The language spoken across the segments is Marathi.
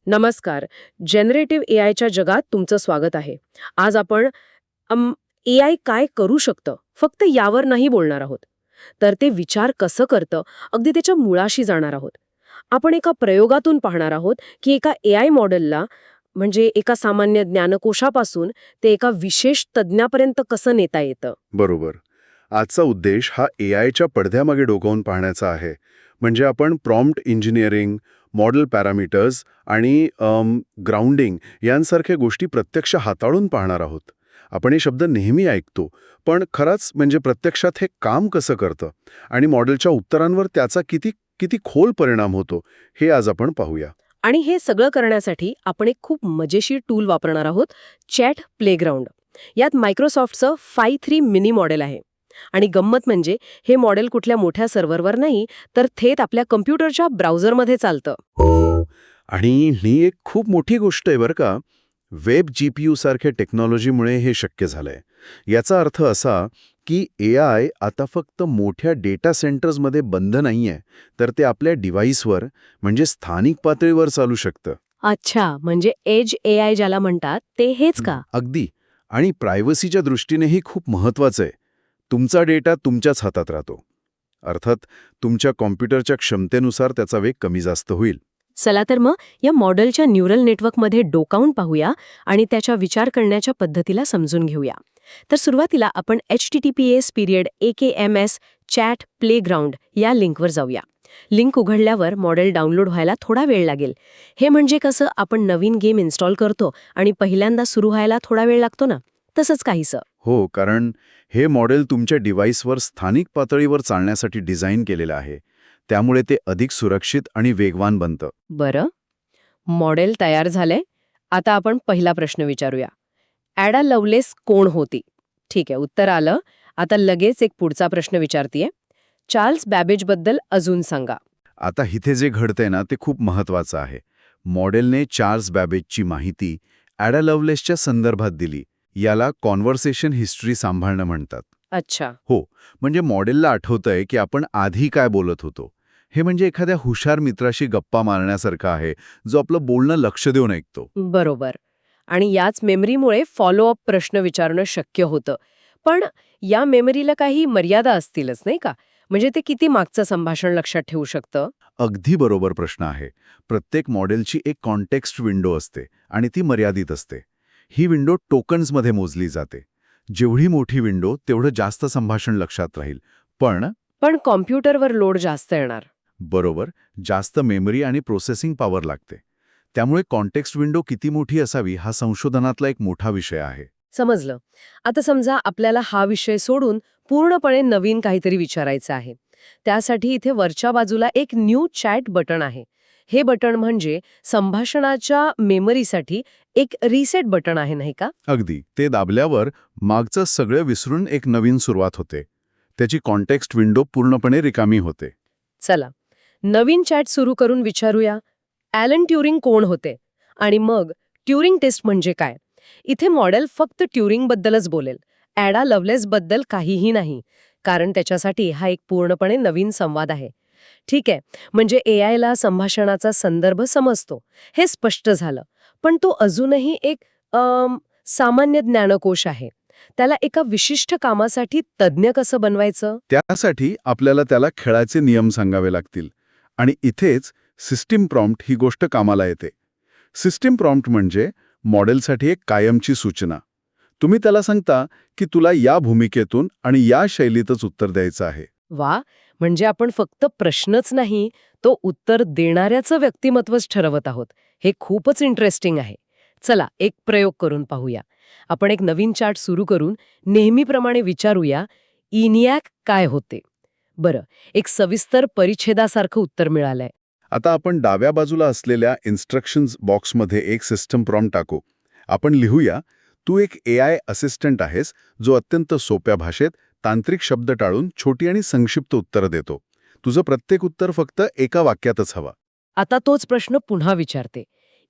नमस्कार. जनरेटिव्ह एआयच्या जगात तुमचं स्वागत आहे. आज आपण एआय काय करू शकतं फक्त यावर नाही बोलणार आहोत. तर ते विचार कसं करतं अगदी त्याच्या मुळाशी जाणार आहोत. आपण एका प्रयोगातून पाहणार आहोत की एका एआय मॉडेलला म्हणजे एका सामान्य ज्ञानकोशापासून ते एका विशेष तज्ज्ञापर्यंत कसं नेता येतं. बरोबर. आजचा उद्देश हा एआयच्या पडद्यामागे डोकावून पाहण्याचा आहे. म्हणजे आपण प्रॉम्प्ट इंजिनिअरिंग, मॉडेल पॅरामीटर्स आणि ग्राउंडिंग यांसारख्या गोष्टी प्रत्यक्ष हाताळून पाहणार आहोत. आपण हे शब्द नेहमी ऐकतो, पण खरंच म्हणजे प्रत्यक्षात हे काम कसं करतं आणि मॉडेलच्या उत्तरांवर त्याचा किती किती खोल परिणाम होतो हे आज आपण पाहूया. आणि हे सगळं करण्यासाठी आपण एक खूप मजेशीर टूल वापरणार आहोत, चॅट प्लेग्राऊंड. यात मायक्रोसॉफ्टचं 5.3 मिनी मॉडेल आहे. आणि गंमत म्हणजे हे मॉडेल कुठल्या मोठ्या सर्व्हरवर नाही, तर थेट आपल्या कम्प्युटरच्या ब्राउझरमध्ये चालतं. हो. आणि ही एक खूप मोठी गोष्ट आहे बरं का. वेब जीपीयू सारख्या टेक्नॉलॉजीमुळे हे शक्य झालंय. याचा अर्थ असा की एआय आता फक्त मोठ्या डेटा सेंटर्समध्ये बंद नाहीये, तर ते आपल्या डिव्हाइसवर म्हणजे स्थानिक पातळीवर चालू शकतं. अच्छा, म्हणजे एज एआय ज्याला म्हणतात ते हेच का? अगदी. आणि प्रायव्हसीच्या दृष्टीनेही खूप महत्वाचं आहे. तुमचा डेटा तुमच्याच हातात राहतो. अर्थात तुमच्या कॉम्प्युटरच्या क्षमतेनुसार त्याचा वेग कमी जास्त होईल. चला तर मग या मॉडेलच्या न्यूरल नेटवर्कमध्ये डोकावून पाहूया आणि त्याच्या विचार करण्याच्या पद्धतीला समजून घेऊया. तर सुरुवातीला आपण https://AKMS चॅट प्लेग्राऊंड या लिंकवर जाऊया. लिंक उघडल्यावर मॉडेल डाउनलोड व्हायला थोडा वेळ लागेल. हे म्हणजे कसं आपण नवीन गेम इन्स्टॉल करतो आणि पहिल्यांदा सुरू व्हायला थोडा वेळ लागतो ना, तसंच काहीसं. हो, कारण हे मॉडेल तुमच्या डिव्हाइसवर स्थानिक पातळीवर चालण्यासाठी डिझाईन केलेलं आहे. त्यामुळे ते अधिक सुरक्षित आणि वेगवान बनतं. बरं, मॉडेल तयार झालंय. आता आपण पहिला प्रश्न विचारूया. ॲडा लव्हलेस कोण होती? ठीक आहे, उत्तर आलं. आता लगेच एक पुढचा प्रश्न विचारतीये. चार्ल्स बॅबेजबद्दल अजून सांगा. आता इथे जे घडतंय ना ते खूप महत्वाचं आहे. मॉडेलने चार्ल्स बॅबेजची माहिती ॲडा लव्हलेसच्या संदर्भात दिली. याला कॉन्व्हर्सेशन हिस्ट्री सांभाळणं म्हणतात. अच्छा. हो, म्हणजे मॉडेलला आठवतंय की आपण आधी काय बोलत होतो. हे म्हणजे एखाद्या हुशार मित्राशी गप्पा मारण्यासारखं आहे, जो आपलं बोलणं लक्ष देऊन ऐकतो. बरोबर. आणि याच मेमरीमुळे फॉलोअप प्रश्न विचारणं शक्य होतं. पण या मेमरीला काही मर्यादा असतीलच नाही का? म्हणजे ते किती मागचं संभाषण लक्षात ठेवू शकतं? अगदी बरोबर प्रश्न आहे. प्रत्येक मॉडेलची एक कॉन्टेक्स्ट विंडो असते आणि ती मर्यादित असते. ही विंडो टोकन्समध्ये मोजली जाते. जेवढी मोठी विंडो तेवढं जास्त संभाषण लक्षात राहील. पण पण कॉम्प्युटरवर लोड जास्त येणार. बरोबर, जास्त मेमरी आणि प्रोसेसिंग पॉवर लागते. त्यामुळे कॉन्टेक्स्ट विंडो किती मोठी असावी हा संशोधनातला एक मोठा विषय आहे. समजलं. आता समजा आपल्याला हा विषय सोडून पूर्णपणे नवीन काहीतरी विचारायचं आहे. त्यासाठी इथे वरच्या बाजूला एक न्यू चॅट बटन आहे. हे बटन म्हणजे संभाषणाच्या मेमरीसाठी एक रिसेट बटन आहे नाही का? अगदी. ते दाबल्यावर मागचं सगळं विसरून एक नवीन सुरुवात होते. त्याची कॉन्टेक्स्ट विंडो पूर्णपणे रिकामी होते. चला, नवीन चॅट सुरू करून विचारूया, ॲलन ट्युरिंग कोण होते? आणि मग ट्युरिंग टेस्ट म्हणजे काय? इथे मॉडेल फक्त ट्युरिंगबद्दलच बोलेल. ॲडा लव्हलेसबद्दल काहीही नाही. कारण त्याच्यासाठी हा एक पूर्णपणे नवीन संवाद आहे. ठीक आहे, म्हणजे एआयला संभाषणाचा संदर्भ समजतो. हे स्पष्ट झालं. पण तो अजूनही एक सामान्य ज्ञानकोश आहे. त्याला एका विशिष्ट कामासाठी तज्ज्ञ कसं बनवायचं? त्यासाठी आपल्याला त्याला खेळाचे नियम सांगावे लागतील. आणि इथेच सिस्टीम प्रॉम्प्ट ही गोष्ट कामाला येते. सिस्टीम प्रॉम्प्ट म्हणजे मॉडेलसाठी एक कायमची सूचना. तुम्ही त्याला सांगता की तुला या भूमिकेतून आणि या शैलीतच उत्तर द्यायचं आहे. वा, म्हणजे आपण फक्त प्रश्नच नाही, तो उत्तर देणाऱ्याचं व्यक्तिमत्वच ठरवत आहोत. हे खूपच इंटरेस्टिंग आहे. चला, एक प्रयोग करून पाहूया. आपण एक नवीन चार्ट सुरू करून नेहमीप्रमाणे विचारूया, इनियाक काय होते? बरं, एक सविस्तर परिच्छेदासारखं उत्तर मिळालंय. आता आपण डाव्या बाजूला असलेल्या इन्स्ट्रक्शन्स बॉक्समध्ये एक सिस्टम प्रॉम्प्ट टाकू. आपण लिहूया, तू एक एआय असिस्टंट आहेस जो अत्यंत सोप्या भाषेत तांत्रिक शब्द टाळून छोटी आणि संक्षिप्त उत्तरं देतो. तुझं प्रत्येक उत्तर फक्त एका वाक्यातच हवं. आता तोच प्रश्न पुन्हा विचारते,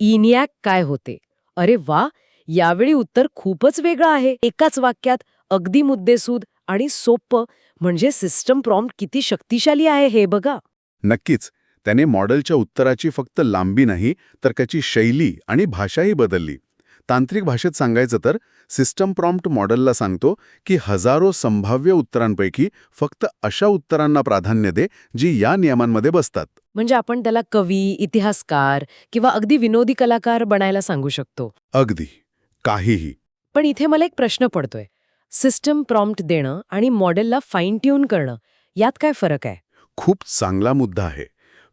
इनियाक काय होते? अरे वा, यावेळी उत्तर खूपच वेगळं आहे. एकाच वाक्यात अगदी मुद्देसूद आणि सोपं. म्हणजे सिस्टम प्रॉम्प्ट किती शक्तिशाली आहे हे बघा. नक्कीच. त्याने मॉडेलच्या उत्तराची फक्त लांबी नाही तर त्याची शैली आणि भाषाही बदलली. तांत्रिक भाषेत सांगायचं तर सिस्टम प्रॉम्प्ट मॉडेलला सांगतो की हजारो संभाव्य उत्तरांपैकी फक्त अशा उत्तरांना प्राधान्य दे जी या नियमांमध्ये बसतात. म्हणजे आपण त्याला कवी, इतिहासकार किंवा अगदी विनोदी कलाकार बनायला सांगू शकतो. अगदी काहीही. पण इथे मला एक प्रश्न पडतोय. सिस्टम प्रॉम्प्ट देणं आणि मॉडेलला फाईन ट्यून करणं यात काय फरक आहे? खूप चांगला मुद्दा आहे.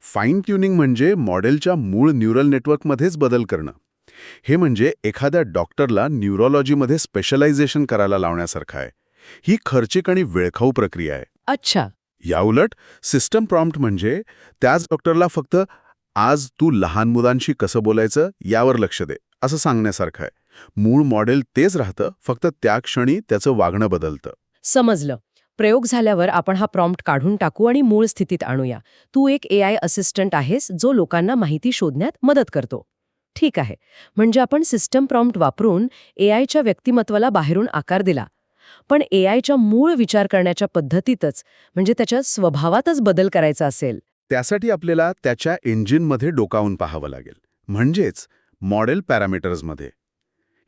फाईन ट्युनिंग म्हणजे मॉडेलच्या मूळ न्यूरल नेटवर्कमध्येच बदल करणं. हे म्हणजे एखाद्या डॉक्टरला न्यूरोलॉजीमध्ये स्पेशलायझेशन करायला लावण्यासारखं आहे. ही खर्चिक आणि वेळखाऊ प्रक्रिया आहे. अच्छा. याउलट सिस्टम प्रॉम्प्ट म्हणजे त्याच डॉक्टरला फक्त आज तू लहान मुलांशी कसं बोलायचं यावर लक्ष दे असं सांगण्यासारखं आहे. मूळ मॉडेल तेच राहतं, फक्त त्या क्षणी त्याचं वागणं बदलतं. समजलं. प्रयोग झाल्यावर आपण हा प्रॉम्प्ट काढून टाकू आणि मूळ स्थितीत आणूया. तू एक AI असिस्टंट आहेस जो लोकांना माहिती शोधण्यात मदत करतो. ठीक आहे. म्हणजे आपण सिस्टम प्रॉम्प्ट वापरून AIच्या व्यक्तिमत्वाला बाहेरून आकार दिला. पण AIच्या मूळ विचार करण्याच्या पद्धतीतच म्हणजे त्याच्या स्वभावातच बदल करायचा असेल. त्यासाठी आपल्याला त्याच्या इंजिनमध्ये डोकावून पाहावं लागेल, म्हणजेच मॉडेल पॅरामीटर्समध्ये.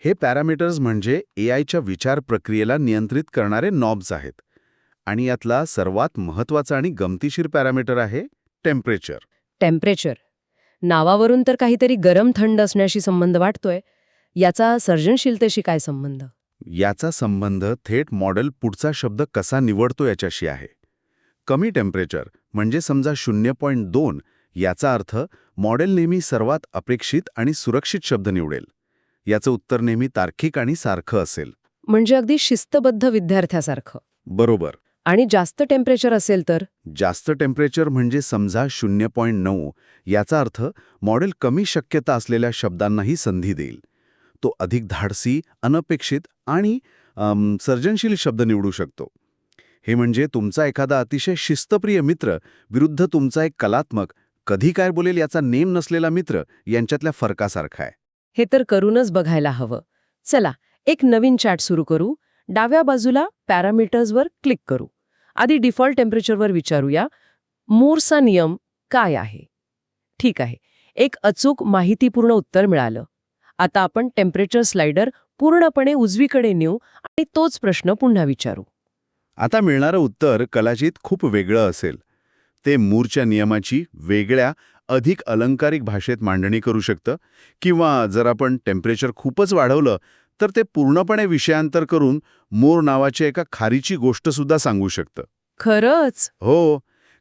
हे पॅरामीटर्स म्हणजे AIच्या विचार प्रक्रियेला नियंत्रित करणारे नॉब्स आहेत. आणि यातला सर्वात महत्त्वाचा आणि गमतीशीर पॅरामीटर आहे टेम्परेचर. टेम्परेचर. नावावरून तर काहीतरी गरम थंड असण्याशी संबंध वाटतोय. याचा सर्जनशीलतेशी काय संबंध? याचा संबंध थेट मॉडेल पुढचा शब्द कसा निवडतो याच्याशी आहे. कमी टेम्परेचर म्हणजे समजा 0.2 याचा अर्थ मॉडेल नेहमी सर्वात अपेक्षित आणि सुरक्षित शब्द निवडेल. याचं उत्तर नेहमी तार्किक आणि सारखं असेल. म्हणजे अगदी शिस्तबद्ध विद्यार्थ्यासारखं. बरोबर. आणि जास्त टेम्परेचर असेल तर? जास्त टेम्परेचर म्हणजे समजा 0.9 याचा अर्थ मॉडेल कमी शक्यता असलेल्या शब्दांनाही संधी देईल. तो अधिक धाडसी, अनपेक्षित आणि सर्जनशील शब्द निवडू शकतो. हे म्हणजे तुमचा एखादा अतिशय शिस्तप्रिय मित्र विरुद्ध तुमचा एक कलात्मक, कधी काय बोलेल याचा नेम नसलेला मित्र यांच्यातल्या फरकासारखा आहे. हे तर करूनच बघायला हवं. चला, एक नवीन चॅट सुरू करू. डाव्या बाजूला पॅरामीटर्सवर क्लिक करू. आधी डिफॉल्ट टेम्परेचरवर विचारूया, मूरचा नियम काय आहे? ठीक आहे. एक अचूक माहितीपूर्ण उत्तर मिळालं. आता आपण टेम्परेचर स्लाइडर पूर्णपणे उजवीकडे नेऊ आणि तोच प्रश्न पुन्हा विचारू. आता मिळणारं उत्तर कदाचित खूप वेगळं असेल. ते मूरच्या नियमाची वेगळ्या, अधिक अलंकारिक भाषेत मांडणी करू शकतं, किंवा जर आपण टेम्परेचर खूपच वाढवलं तर ते पूर्णपणे विषयांतर करून मूर नावाच्या एका खारीची गोष्टसुद्धा सांगू शकतं. खरंच? हो,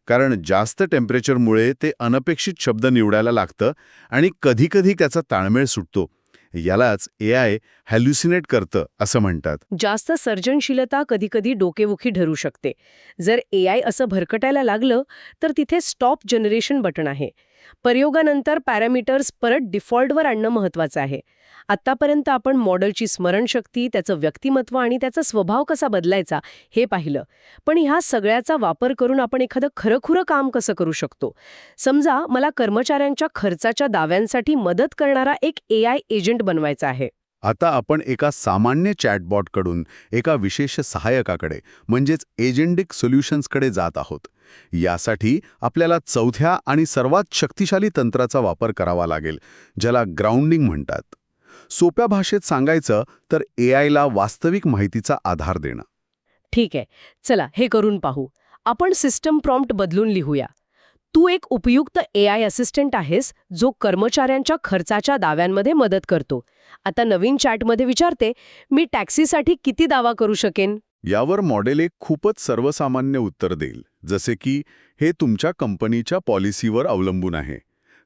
कारण जास्त टेम्परेचरमुळे ते अनपेक्षित शब्द निवडायला लागतं आणि कधीकधी त्याचा ताळमेळ सुटतो. यालाच AI हॅल्युसिनेट करतं असं म्हणतात. जास्त सर्जनशीलता कधीकधी डोकेवुखी ठरू शकते. जर AI असं भरकटायला लागलं तर तिथे स्टॉप जनरेशन बटन आहे. प्रयोगानंतर पॅरामीटर्स परत डिफॉल्टवर आणणं महत्त्वाचं आहे. आत्तापर्यंत आपण मॉडेलची स्मरणशक्ती, त्याचं व्यक्तिमत्व आणि त्याचा स्वभाव कसा बदलायचा हे पाहिलं. पण ह्या सगळ्याचा वापर करून आपण एखादं खरंखुरं काम कसं करू शकतो? समजा मला कर्मचाऱ्यांच्या खर्चाच्या दाव्यांसाठी मदत करणारा एक AI एजंट बनवायचा आहे. आता आपण एका सामान्य चॅटबॉटकडून एका विशेष सहाय्यकाकडे म्हणजेच एजेंटिक सोल्युशन्सकडे जात आहोत. यासाठी आपल्याला चौथ्या आणि सर्वात शक्तिशाली तंत्राचा वापर करावा लागेल, ज्याला ग्राउंडिंग म्हणतात. सोप्या भाषेत सांगायचं तर AIला वास्तविक माहितीचा आधार देणं. ठीक आहे. चला हे करून पाहू. आपण सिस्टम प्रॉम्प्ट बदलून लिहूया. तू एक उपयुक्त AI असिस्टंट आहेस जो कर्मचाऱ्यांच्या खर्चाच्या दाव्यांमध्ये मदत करतो. आता नवीन चॅटमध्ये विचारते, मी टॅक्सीसाठी किती दावा करू शकेन? यावर मॉडेल एक खूपच सर्वसामान्य उत्तर देईल, जसे की हे तुमच्या कंपनीच्या पॉलिसीवर अवलंबून आहे.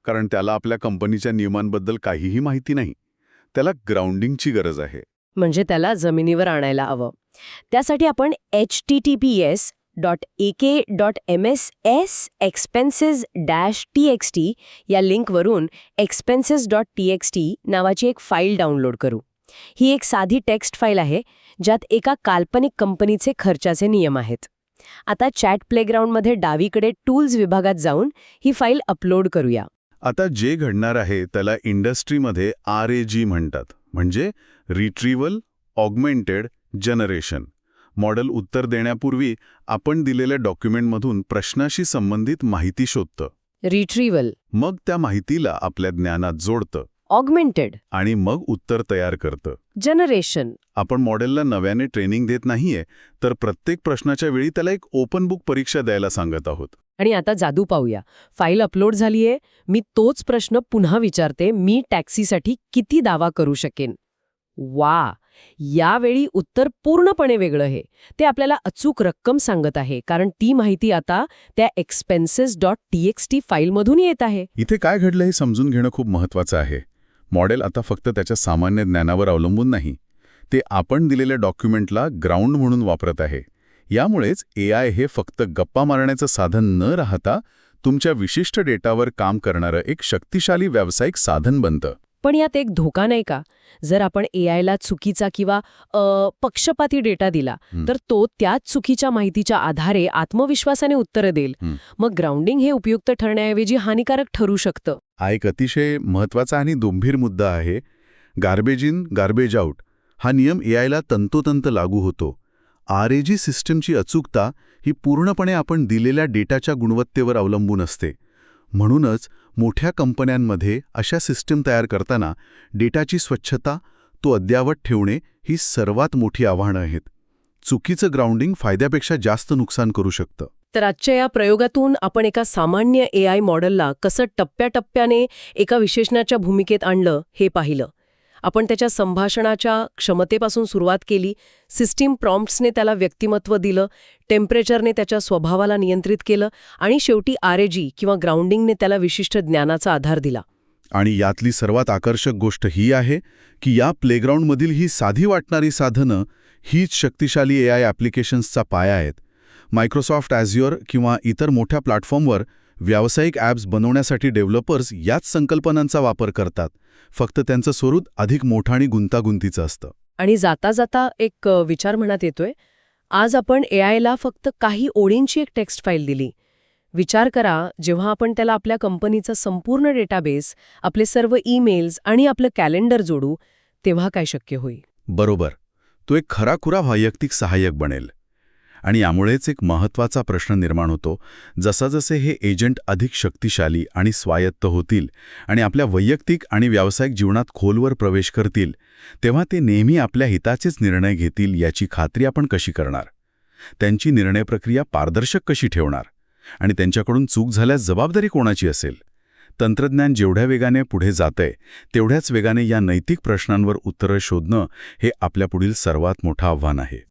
कारण त्याला आपल्या कंपनीच्या नियमांबद्दल काहीही माहिती नाही. त्याला ग्राउंडिंगची गरज आहे. म्हणजे त्याला जमिनीवर आणायला हवं. त्यासाठी आपण https://expenses-txt या लिंकवरून expenses.txt नावाची एक फाईल डाउनलोड करू. ही एक साधी टेक्स्ट फाईल आहे ज्यात एका काल्पनिक कंपनीचे खर्चाचे नियम आहेत. आता चॅट प्लेग्राऊंडमध्ये डावीकडे टूल्स विभागात जाऊन ही फाईल अपलोड करूया. आता जे घडणार आहे त्याला इंडस्ट्रीमध्ये RAG म्हणतात, म्हणजे रिट्रीव्हल ऑगमेंटेड जनरेशन. मॉडेल उत्तर देण्यापूर्वी आपण दिलेल्या डॉक्युमेंटमधून प्रश्नाशी संबंधित माहिती शोधतं. रिट्रीव्हल, मग त्या माहितीला आपल्या ज्ञानात जोडतं ऑगमेंटेड, आणि मग उत्तर तयार करतं. जनरेशन. आपण मॉडेलला नव्याने ट्रेनिंग देत नाहीये, तर प्रत्येक प्रश्नाच्या वेळी त्याला एक ओपन बुक परीक्षा द्यायला सांगत आहोत. आणि आता जादू पाहूया. फाईल अपलोड झालीये, मी तोच प्रश्न पुन्हा विचारते, मी टॅक्सीसाठी किती दावा करू शकेन? वा, यावेळी उत्तर पूर्णपणे वेगळं आहे. ते आपल्याला अचूक रक्कम सांगत आहे, कारण ती माहिती आता त्या expenses.txt फाईलमधून येत आहे. इथे काय घडलं हे समजून घेणं खूप महत्वाचं आहे. मॉडेल आता फक्त त्याच्या सामान्य ज्ञानावर अवलंबून नाही, ते आपण दिलेल्या डॉक्युमेंटला ग्राउंड म्हणून वापरत आहे. यामुळेच AI हे फक्त गप्पा मारण्याचं साधन न राहता तुमच्या विशिष्ट डेटावर काम करणारं एक शक्तिशाली व्यावसायिक साधन बनतं. पण यात एक धोका नाही का? जर आपण AIला चुकीचा किंवा पक्षपाती डेटा दिला, तर तो त्याच चुकीच्या माहितीच्या आधारे आत्मविश्वासाने उत्तरं देईल. मग ग्राउंडिंग हे उपयुक्त ठरण्याऐवजी हानिकारक ठरू शकतं. हा एक अतिशय महत्त्वाचा आणि गंभीर मुद्दा आहे. गार्बेज इन गार्बेज आउट हा नियम AIला तंतोतंत लागू होतो. RAG सिस्टमची अचूकता ही पूर्णपणे आपण दिलेल्या डेटाच्या गुणवत्तेवर अवलंबून असते. म्हणूनच मोठ्या कंपन्यांमध्ये अशा सिस्टम तयार करताना डेटाची स्वच्छता, तो अद्ययावत ठेवणे ही सर्वात मोठी आव्हानं आहेत. चुकीचं ग्राउंडिंग फायद्यापेक्षा जास्त नुकसान करू शकतं. तर आजच्या या प्रयोगातून आपण एका सामान्य AI मॉडेलला कसं टप्प्याटप्प्याने एका विशेषणाच्या भूमिकेत आणलं हे पाहिलं. आपण त्याच्या संभाषणाच्या क्षमतेपासून सुरुवात केली, सिस्टीम प्रॉम्प्ट्सने त्याला व्यक्तिमत्व दिलं, टेम्परेचरने त्याच्या स्वभावाला नियंत्रित केलं आणि शेवटी RAG किंवा ग्राउंडिंगने त्याला विशिष्ट ज्ञानाचा आधार दिला. आणि यातली सर्वात आकर्षक गोष्ट ही आहे की या प्लेग्राऊंडमधील ही साधी वाटणारी साधनं हीच शक्तिशाली AI ॲप्लिकेशन्सचा पाया आहेत. मायक्रोसॉफ्ट ॲझ्युअर किंवा इतर मोठ्या प्लॅटफॉर्मवर व्यावसायिक ॲप्स बनवण्यासाठी डेव्हलपर्स याच संकल्पनांचा वापर करतात. फक्त त्यांचं स्वरूप अधिक मोठं आणि गुंतागुंतीचं असतं. आणि जाता जाता एक विचार मनात येतोय, आज आपण AIला फक्त काही ओळींची एक टेक्स्ट फाईल दिली. विचार करा, जेव्हा आपण त्याला आपल्या कंपनीचा संपूर्ण डेटाबेस, आपले सर्व ईमेल्स आणि आपलं कॅलेंडर जोडू, तेव्हा काय शक्य होईल? बरोबर, तो एक खराखुरा वैयक्तिक सहाय्यक बनेल. आणि यामुळेच एक महत्त्वाचा प्रश्न निर्माण होतो. जसजसे हे एजंट अधिक शक्तिशाली आणि स्वायत्त होतील आणि आपल्या वैयक्तिक आणि व्यावसायिक जीवनात खोलवर प्रवेश करतील, तेव्हा ते नेहमी आपल्या हिताचेच निर्णय घेतील याची खात्री आपण कशी करणार? त्यांची निर्णय प्रक्रिया पारदर्शक कशी ठेवणार? आणि त्यांच्याकडून चूक झाल्यास जबाबदारी कोणाची असेल? तंत्रज्ञान जेवढ्या वेगाने पुढे जातंय, तेवढ्याच वेगाने या नैतिक प्रश्नांवर उत्तरं शोधणं हे आपल्या पुढील सर्वात मोठं आव्हान आहे.